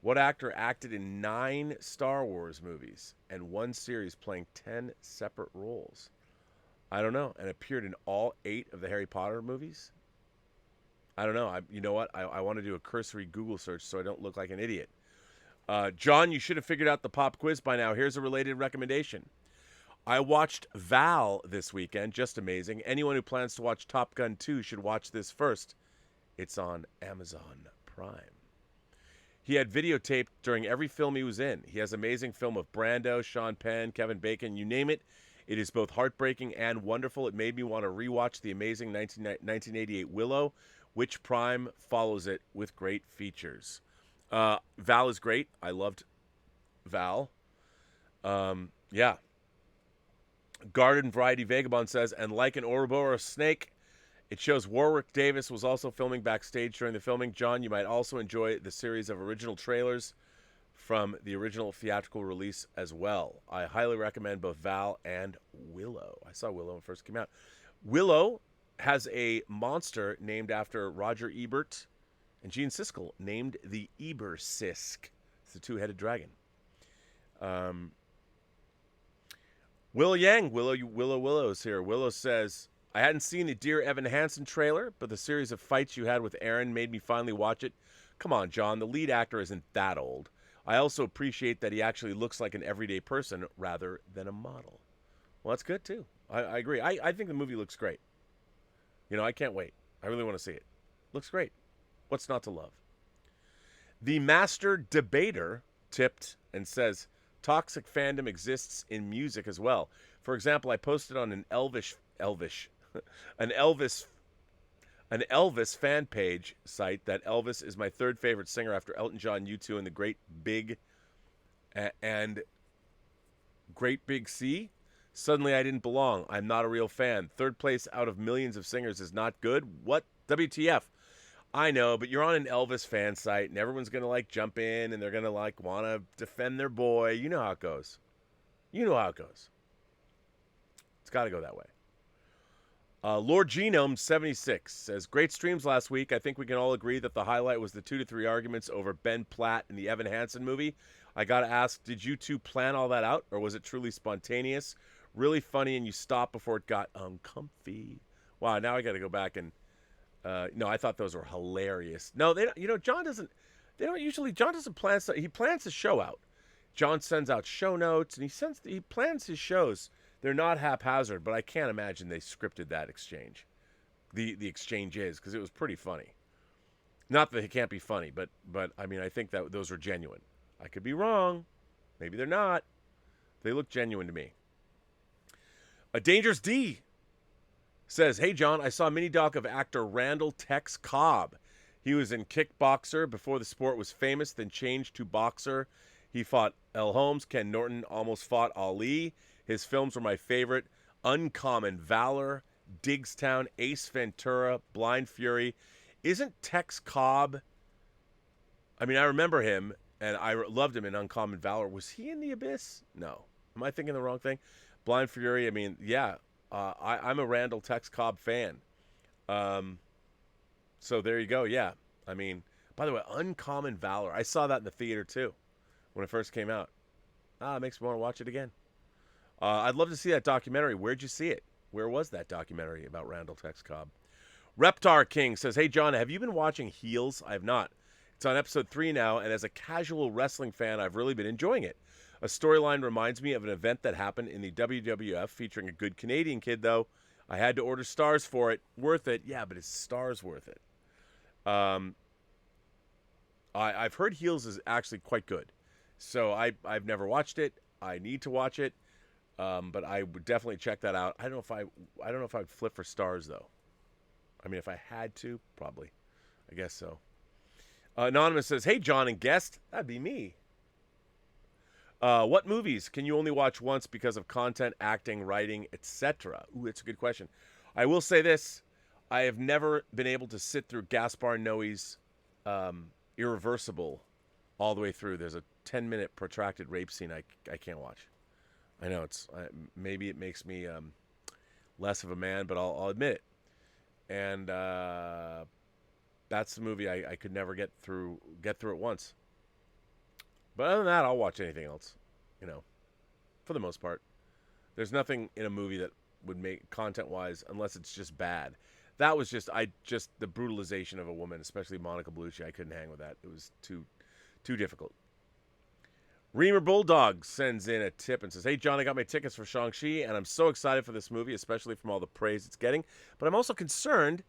What actor acted in 9 Star Wars movies and 1 series playing 10 separate roles? I don't know. And appeared in all 8 of the Harry Potter movies? I don't know. You know what? I want to do a cursory Google search so I don't look like an idiot. John, you should have figured out the pop quiz by now. Here's a related recommendation. I watched Val this weekend. Just amazing. Anyone who plans to watch Top Gun 2 should watch this first. It's on Amazon Prime. He had videotaped during every film he was in. He has amazing film of Brando, Sean Penn, Kevin Bacon, you name it. It is both heartbreaking and wonderful. It made me want to rewatch the amazing 1988 Willow, which Prime follows it with great features. Val is great. I loved Val. Yeah. Garden Variety Vagabond says, and like an Ouroboros snake, it shows Warwick Davis was also filming backstage during the filming. John, you might also enjoy the series of original trailers from the original theatrical release as well. I highly recommend both Val and Willow. I saw Willow when it first came out. Willow has a monster named after Roger Ebert and Gene Siskel, named the Ebersisk. It's the two-headed dragon. Will Yang, Willow's here. Willow says, I hadn't seen the Dear Evan Hansen trailer, but the series of fights you had with Aaron made me finally watch it. Come on, John, the lead actor isn't that old. I also appreciate that he actually looks like an everyday person rather than a model. Well, that's good, too. I agree. I think the movie looks great. You know, I can't wait. I really want to see it. Looks great. What's not to love? The Master Debater tipped and says, toxic fandom exists in music as well. For example, I posted on an an Elvis fan page site that Elvis is my third favorite singer after Elton John, U2, and the Great Big C. Suddenly I didn't belong. I'm not a real fan. Third place out of millions of singers is not good. What? WTF? I know, but you're on an Elvis fan site, and everyone's going to, like, jump in, and they're going to, like, want to defend their boy. You know how it goes. You know how it goes. It's got to go that way. Lord Genome 76 says, great streams last week. I think we can all agree that the highlight was the 2 to 3 arguments over Ben Platt in the Evan Hansen movie. I got to ask, did you two plan all that out, or was it truly spontaneous? Really funny, and you stopped before it got uncomfy. Wow, now I got to go back and... no, I thought those were hilarious. No, they don't, John doesn't plan stuff. He plans the show out. John sends out show notes, and he plans his shows. They're not haphazard, but I can't imagine they scripted that exchange. The exchange is, because it was pretty funny. Not that it can't be funny, but I mean, I think that those are genuine. I could be wrong. Maybe they're not. They look genuine to me. A Dangerous D says, hey, John, I saw a mini-doc of actor Randall Tex Cobb. He was in Kickboxer before the sport was famous, then changed to boxer. He fought L. Holmes. Ken Norton almost fought Ali. His films were my favorite. Uncommon Valor, Diggstown, Ace Ventura, Blind Fury. Isn't Tex Cobb... I mean, I remember him, and I loved him in Uncommon Valor. Was he in The Abyss? No. Am I thinking the wrong thing? Blind Fury, I mean, yeah. I'm a Randall Tex Cobb fan. So there you go. Yeah. I mean, by the way, Uncommon Valor. I saw that in the theater too when it first came out. It makes me want to watch it again. I'd love to see that documentary. Where'd you see it? Where was that documentary about Randall Tex Cobb? Reptar King says, hey, John, have you been watching Heels? I have not. It's on episode 3 now, and as a casual wrestling fan, I've really been enjoying it. A storyline reminds me of an event that happened in the WWF featuring a good Canadian kid, though. I had to order stars for it. Worth it. Yeah, but is stars worth it? I've heard Heels is actually quite good. So I've never watched it. I need to watch it. But I would definitely check that out. I don't know if I'd flip for stars, though. I mean, if I had to, probably. I guess so. Anonymous says, hey, John and guest. That'd be me. What movies can you only watch once because of content, acting, writing, etc.? Ooh, it's a good question. I will say this. I have never been able to sit through Gaspar Noé's Irreversible all the way through. There's a 10-minute protracted rape scene I can't watch. I know maybe it makes me less of a man, but I'll admit it. And that's the movie I could never get through it once. But other than that, I'll watch anything else, for the most part. There's nothing in a movie that would make, content-wise, unless it's just bad, that was just the brutalization of a woman, especially Monica Bellucci. I couldn't hang with that. It was too difficult. Reamer Bulldog sends in a tip and says, "Hey John, I got my tickets for Shang-Chi and I'm so excited for this movie, especially from all the praise it's getting. But I'm also concerned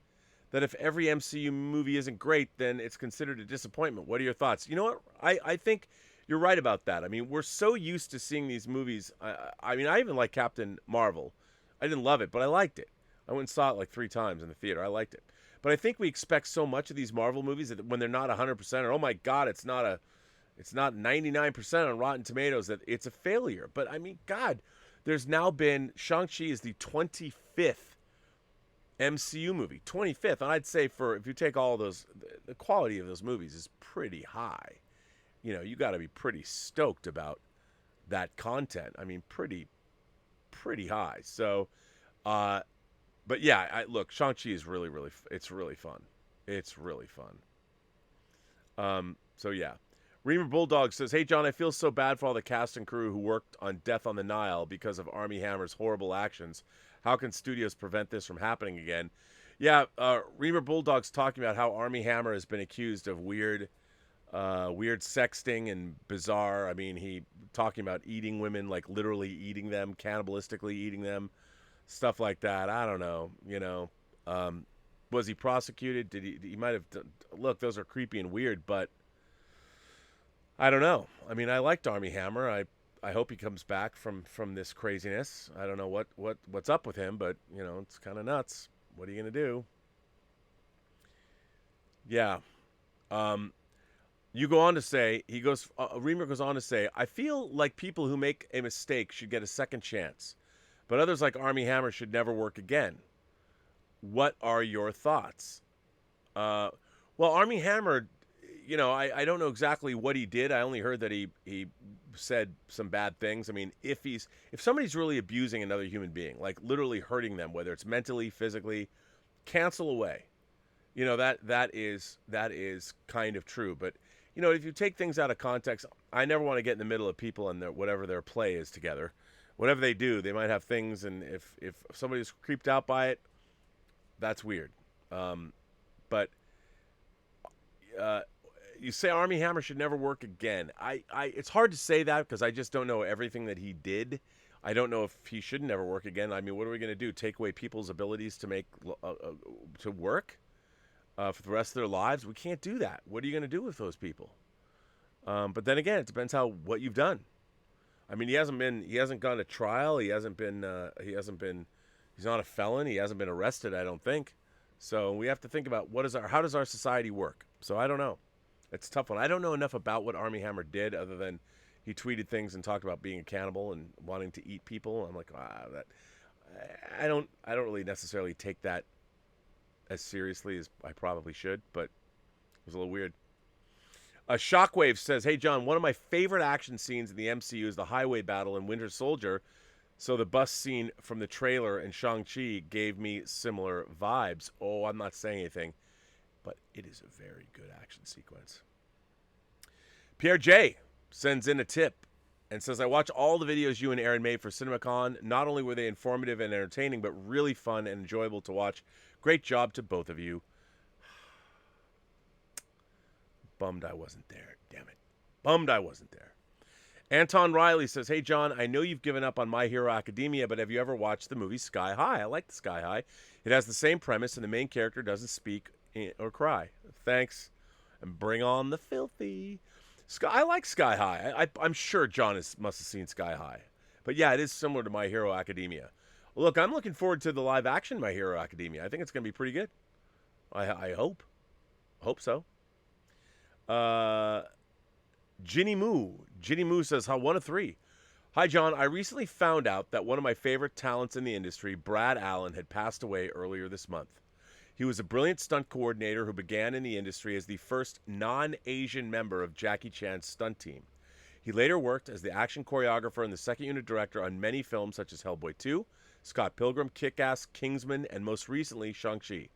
that if every MCU movie isn't great, then it's considered a disappointment. What are your thoughts?" You know what? I think you're right about that. I mean, we're so used to seeing these movies. I mean, I even like Captain Marvel. I didn't love it, but I liked it. I went and saw it like 3 times in the theater. I liked it. But I think we expect so much of these Marvel movies that when they're not 100% or, oh my God, it's not 99% on Rotten Tomatoes, that it's a failure. But I mean, God, there's now been, Shang-Chi is the 25th MCU movie. 25th. And I'd say if you take all those, the quality of those movies is pretty high. You know, you got to be pretty stoked about that content. I mean, pretty high. So, but yeah, look, Shang-Chi is really, it's really fun. It's really fun. So yeah. Reamer Bulldog says, "Hey John, I feel so bad for all the cast and crew who worked on Death on the Nile because of Armie Hammer's horrible actions. How can studios prevent this from happening again?" Yeah, Reamer Bulldog's talking about how Armie Hammer has been accused of weird sexting and bizarre. I mean, he talking about eating women, like literally eating them, cannibalistically eating them, stuff like that. I don't know. You know, was he prosecuted? Did he might have done, look, those are creepy and weird, but I don't know. I mean, I liked Armie Hammer. I hope he comes back from this craziness. I don't know what's up with him, but you know, it's kind of nuts. What are you gonna do? Yeah. You go on to say, Reamer goes on to say, "I feel like people who make a mistake should get a second chance, but others like Armie Hammer should never work again. What are your thoughts?" Well, Armie Hammer, you know, I don't know exactly what he did. I only heard that he said some bad things. I mean, if somebody's really abusing another human being, like literally hurting them, whether it's mentally, physically, cancel away. You know, that is kind of true. But you know, if you take things out of context, I never want to get in the middle of people and whatever their play is together. Whatever they do, they might have things, and if somebody's creeped out by it, that's weird. But you say Armie Hammer should never work again. It's hard to say that because I just don't know everything that he did. I don't know if he should never work again. I mean, what are we going to do? Take away people's abilities to make to work for the rest of their lives? We can't do that. What are you going to do with those people? But then again, it depends what you've done. I mean, he hasn't gone to trial. He's not a felon. He hasn't been arrested, I don't think. So we have to think about how does our society work? So I don't know. It's a tough one. I don't know enough about what Armie Hammer did other than he tweeted things and talked about being a cannibal and wanting to eat people. I'm like, wow, I don't really necessarily take that as seriously as I probably should, but it was a little weird. Shockwave says, "Hey John, one of my favorite action scenes in the MCU is the highway battle in Winter Soldier. So the bus scene from the trailer in Shang-Chi gave me similar vibes." Oh, I'm not saying anything, but it is a very good action sequence. Pierre J sends in a tip and says, "I watch all the videos you and Aaron made for CinemaCon. Not only were they informative and entertaining, but really fun and enjoyable to watch. Great job to both of you." Bummed I wasn't there. Damn it. Bummed I wasn't there. Anton Riley says, "Hey John, I know you've given up on My Hero Academia, but have you ever watched the movie Sky High? I like the Sky High. It has the same premise and the main character doesn't speak or cry. Thanks, and bring on the filthy." I like Sky High. I'm sure John must have seen Sky High. But yeah, it is similar to My Hero Academia. Look, I'm looking forward to the live action My Hero Academia. I think it's going to be pretty good. I hope. Hope so. Ginny Moo says, "How 1 of 3. Hi, John. I recently found out that one of my favorite talents in the industry, Brad Allan, had passed away earlier this month. He was a brilliant stunt coordinator who began in the industry as the first non-Asian member of Jackie Chan's stunt team. He later worked as the action choreographer and the second unit director on many films such as Hellboy 2, Scott Pilgrim, Kick-Ass, Kingsman, and most recently, Shang-Chi.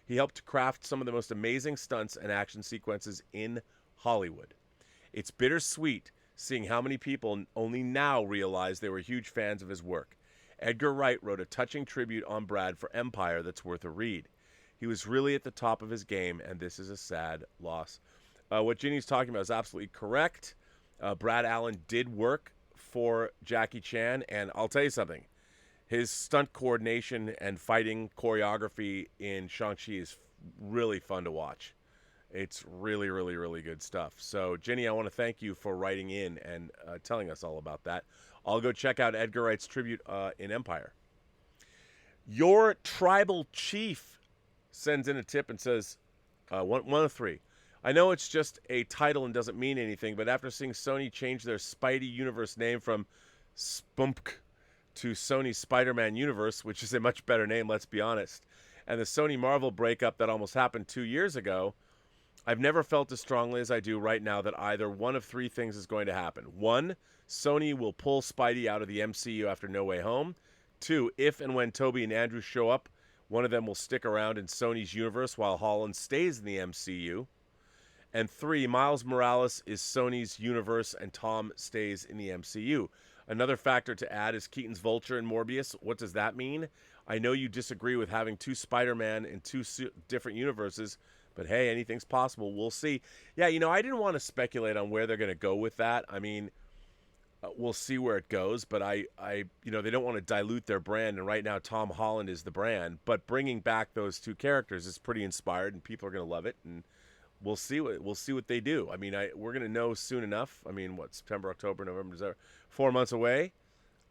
He helped craft some of the most amazing stunts and action sequences in Hollywood. It's bittersweet seeing how many people only now realize they were huge fans of his work. Edgar Wright wrote a touching tribute on Brad for Empire that's worth a read. He was really at the top of his game, and this is a sad loss. What Ginny's talking about is absolutely correct. Brad Allan did work for Jackie Chan, and I'll tell you something. His stunt coordination and fighting choreography in Shang-Chi is really fun to watch. It's really, really, really good stuff. So, Ginny, I want to thank you for writing in and telling us all about that. I'll go check out Edgar Wright's tribute in Empire. Your Tribal Chief sends in a tip and says, one of three. I know it's just a title and doesn't mean anything, but after seeing Sony change their Spidey Universe name from Spunk to Sony Spider-Man Universe, which is a much better name, let's be honest, and the Sony-Marvel breakup that almost happened 2 years ago, I've never felt as strongly as I do right now that either one of three things is going to happen. One, Sony will pull Spidey out of the MCU after No Way Home. Two, if and when Tobey and Andrew show up, one of them will stick around in Sony's universe while Holland stays in the MCU. And three, Miles Morales is Sony's universe and Tom stays in the MCU. Another factor to add is Keaton's Vulture and Morbius. What does that mean? I know you disagree with having two Spider-Man in two different universes, but hey, anything's possible. We'll see. Yeah, I didn't want to speculate on where they're going to go with that. I mean, we'll see where it goes, but I they don't want to dilute their brand, and right now Tom Holland is the brand, but bringing back those two characters is pretty inspired, and people are going to love it, and we'll see what they do. I mean, we're going to know soon enough. I mean, September, October, November, December, 4 months away.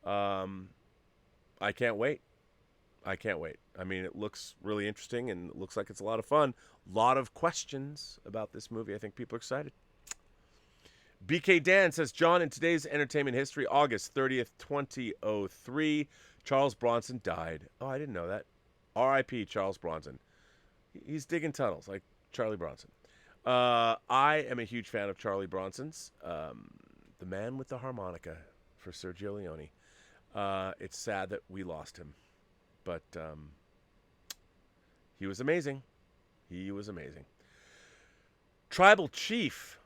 I can't wait. I mean, it looks really interesting, and it looks like it's a lot of fun. A lot of questions about this movie. I think people are excited. BK Dan says, John, in today's entertainment history, August 30th, 2003, Charles Bronson died. Oh, I didn't know that. R.I.P. Charles Bronson. He's digging tunnels like Charlie Bronson. I am a huge fan of Charlie Bronson's. The man with the harmonica for Sergio Leone. It's sad that we lost him. But he was amazing. Tribal Chief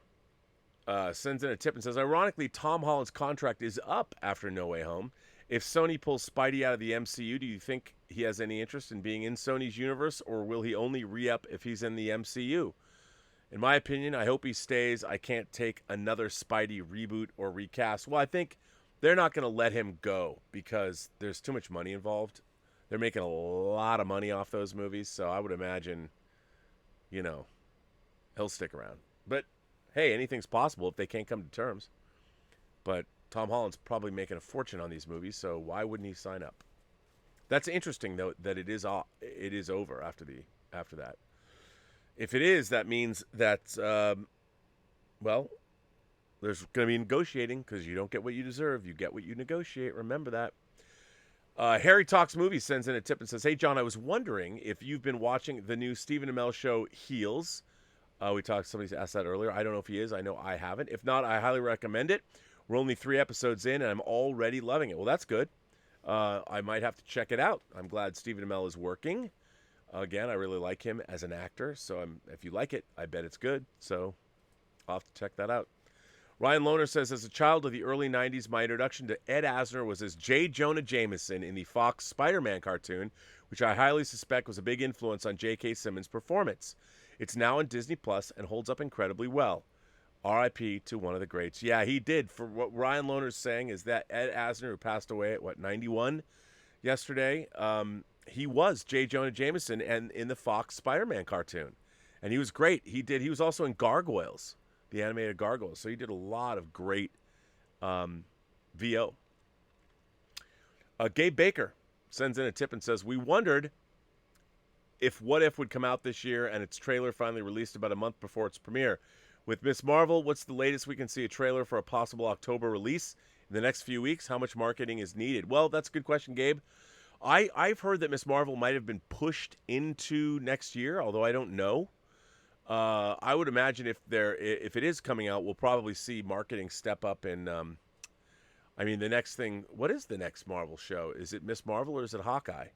sends in a tip and says, ironically, Tom Holland's contract is up after No Way Home. If Sony pulls Spidey out of the MCU, do you think he has any interest in being in Sony's universe, or will he only re-up if he's in the MCU? In my opinion, I hope he stays. I can't take another Spidey reboot or recast. Well, I think they're not going to let him go because there's too much money involved. They're making a lot of money off those movies, so I would imagine, he'll stick around. But, hey, anything's possible if they can't come to terms. But Tom Holland's probably making a fortune on these movies, so why wouldn't he sign up? That's interesting, though, that it is over after that. If it is, that means that, there's going to be negotiating because you don't get what you deserve. You get what you negotiate. Remember that. Harry Talks Movies sends in a tip and says, hey, John, I was wondering if you've been watching the new Stephen Amell show, Heels. Somebody asked that earlier. I don't know if he is. I know I haven't. If not, I highly recommend it. We're only 3 episodes in, and I'm already loving it. Well, that's good. I might have to check it out. I'm glad Stephen Amell is working. Again, I really like him as an actor, so if you like it, I bet it's good. So I'll have to check that out. Ryan Lohner says, as a child of the early 90s, my introduction to Ed Asner was as J. Jonah Jameson in the Fox Spider-Man cartoon, which I highly suspect was a big influence on J.K. Simmons' performance. It's now on Disney Plus and holds up incredibly well. R.I.P. to one of the greats. Yeah, he did. For what Ryan Lohner's saying is that Ed Asner, who passed away at 91 yesterday, he was J. Jonah Jameson and in the Fox Spider-Man cartoon. And he was great. He was also in Gargoyles, the animated Gargoyles. So he did a lot of great VO. Gabe Baker sends in a tip and says, we wondered if What If would come out this year, and its trailer finally released about a month before its premiere. With Ms. Marvel, what's the latest we can see a trailer for a possible October release in the next few weeks? How much marketing is needed? Well, that's a good question, Gabe. I've heard that Ms. Marvel might have been pushed into next year, although I don't know. I would imagine if it is coming out, we'll probably see marketing step up in. The next thing. What is the next Marvel show? Is it Ms. Marvel or is it Hawkeye?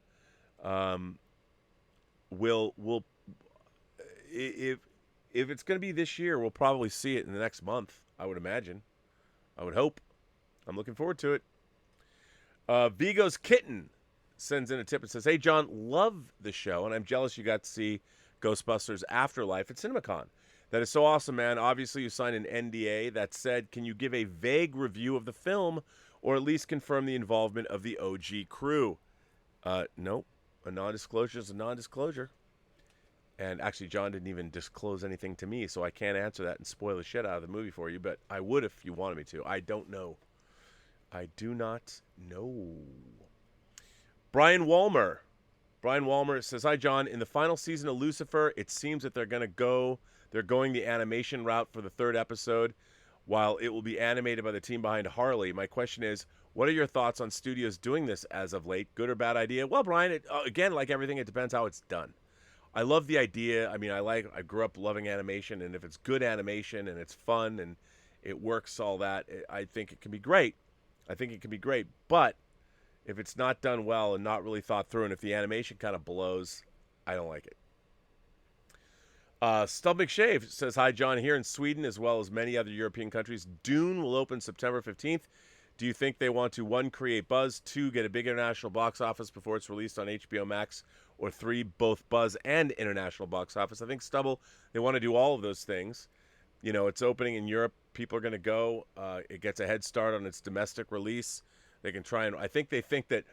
If it's going to be this year, we'll probably see it in the next month. I would imagine. I would hope. I'm looking forward to it. Vigo's Kitten sends in a tip and says, "Hey, John, love the show, and I'm jealous you got to see Ghostbusters Afterlife at CinemaCon. That is so awesome, man. Obviously, you signed an NDA. That said, can you give a vague review of the film, or at least confirm the involvement of the OG crew?" Nope. A non-disclosure is a non-disclosure. And actually, John didn't even disclose anything to me, so I can't answer that and spoil the shit out of the movie for you, but I would if you wanted me to. I don't know. I do not know. Brian Walmer says, "Hi, John. In the final season of Lucifer, it seems that they're going the animation route for the third episode, while it will be animated by the team behind Harley. My question is, what are your thoughts on studios doing this as of late? Good or bad idea?" Well, Brian, again, like everything, it depends how it's done. I love the idea. I mean, I grew up loving animation, and if it's good animation and it's fun and it works, all that, I think it can be great. But if it's not done well and not really thought through, and if the animation kind of blows, I don't like it. Stub McShave says, "Hi, John. Here in Sweden, as well as many other European countries, Dune will open September 15th. Do you think they want to, 1, create buzz, 2, get a big international box office before it's released on HBO Max, or 3, both buzz and international box office?" I think, Stubble, they want to do all of those things. You know, it's opening in Europe. People are going to go. It gets a head start on its domestic release. They can try and, I think they think that,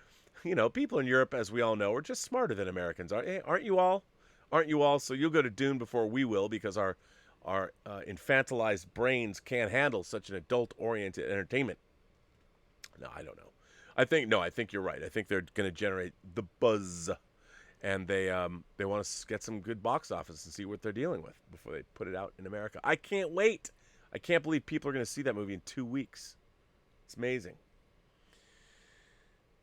you know, people in Europe, as we all know, are just smarter than Americans. Aren't you all? So you'll go to Dune before we will, because our infantilized brains can't handle such an adult-oriented entertainment. No, I don't know. I think you're right. I think they're going to generate the buzz, and they want to get some good box office and see what they're dealing with before they put it out in America. I can't wait. I can't believe people are going to see that movie in 2 weeks. It's amazing.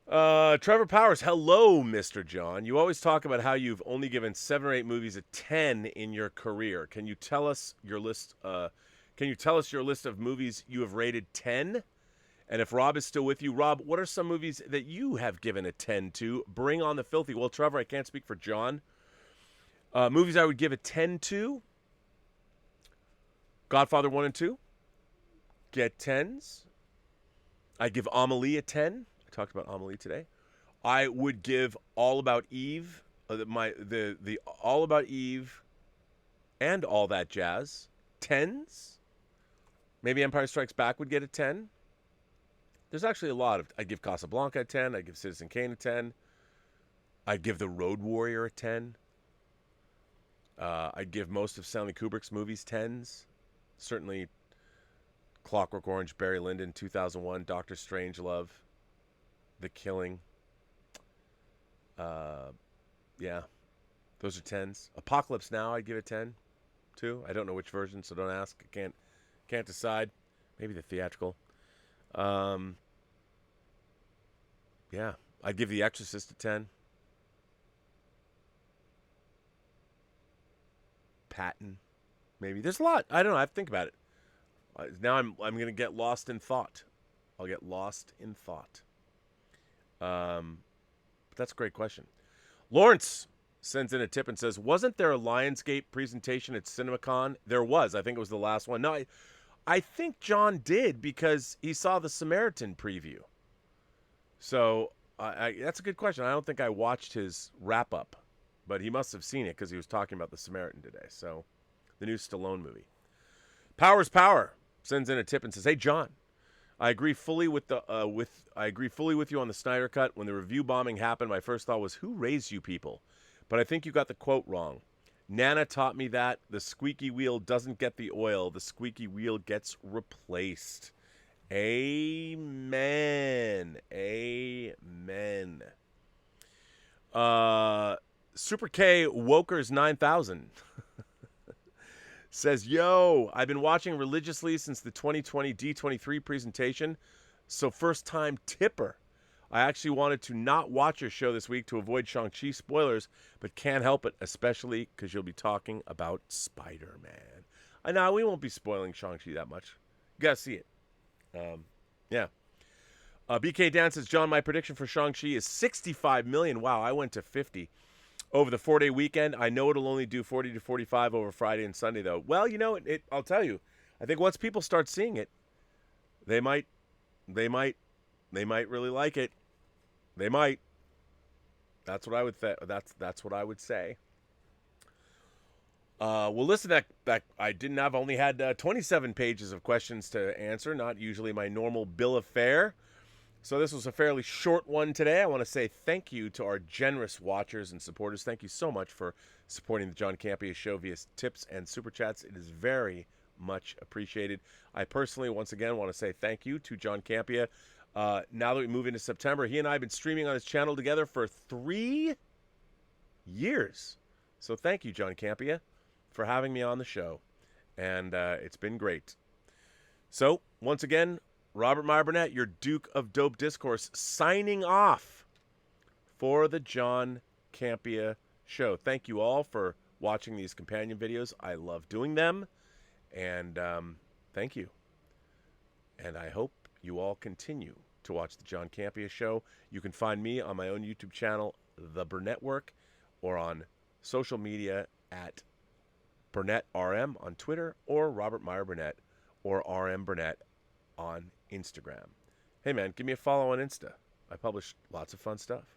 Trevor Powers, hello, Mr. John. You always talk about how you've only given 7 or 8 movies a 10 in your career. Can you tell us your list? Your list of movies you have rated 10? And if Rob is still with you, Rob, what are some movies that you have given a 10 to? Bring on the filthy. Well, Trevor, I can't speak for John. Movies I would give a 10 to: Godfather 1 and 2. Get 10s. I give Amelie a 10. I talked about Amelie today. I would give All About Eve, the All About Eve and All That Jazz, 10s. Maybe Empire Strikes Back would get a 10. There's actually a lot of... I'd give Casablanca a 10. I'd give Citizen Kane a 10. I'd give The Road Warrior a 10. I'd give most of Stanley Kubrick's movies 10s. Certainly Clockwork Orange, Barry Lyndon, 2001, Doctor Strangelove, The Killing. Yeah, those are 10s. Apocalypse Now, I'd give it 10 too. I don't know which version, so don't ask. I can't decide. Maybe the theatrical. Yeah, I'd give The Exorcist a 10. Patton, maybe. There's a lot. I don't know. I have to think about it. Now I'm going to get lost in thought. I'll get lost in thought. But that's a great question. Lawrence sends in a tip and says, "Wasn't there a Lionsgate presentation at CinemaCon?" There was. I think it was the last one. No, I think John did, because he saw the Samaritan preview. So that's a good question. I don't think I watched his wrap-up, but he must have seen it because he was talking about the Samaritan today. So the new Stallone movie. Powers Power sends in a tip and says, "Hey, John, I agree fully with you on the Snyder Cut. When the review bombing happened, my first thought was, who raised you people? But I think you got the quote wrong. Nana taught me that the squeaky wheel doesn't get the oil. The squeaky wheel gets replaced." Amen. Amen. Super K Wokers 9000 says, "Yo, I've been watching religiously since the 2020 D23 presentation, so first time tipper. I actually wanted to not watch your show this week to avoid Shang-Chi spoilers, but can't help it, especially because you'll be talking about Spider-Man." I know we won't be spoiling Shang-Chi that much. You gotta see it. Yeah. BK Dan says, "John, my prediction for Shang-Chi is 65 million. Wow, I went to 50. Over the 4-day weekend. I know it'll only do 40 to 45 over Friday and Sunday, though." Well, you know, I'll tell you. I think once people start seeing it, they might really like it. They might. That's what I would that's what I would say. Well, listen, that I didn't have only had 27 pages of questions to answer, not usually my normal bill of fare. So this was a fairly short one today. I want to say thank you to our generous watchers and supporters. Thank you so much for supporting the John Campea Show via tips and super chats. It is very much appreciated. I personally, once again, want to say thank you to John Campea. Now that we move into September, he and I have been streaming on his channel together for 3 years. So thank you, John Campea, for having me on the show. And it's been great. So, once again, Robert Meyer Burnett, your Duke of Dope Discourse, signing off for the John Campea Show. Thank you all for watching these companion videos. I love doing them. And thank you. And I hope you all continue to watch the John Campea Show. You can find me on my own YouTube channel, The Burnett Work, or on social media at Burnett RM on Twitter, or Robert Meyer Burnett, or RM Burnett on Instagram. Hey man, give me a follow on Insta. I publish lots of fun stuff.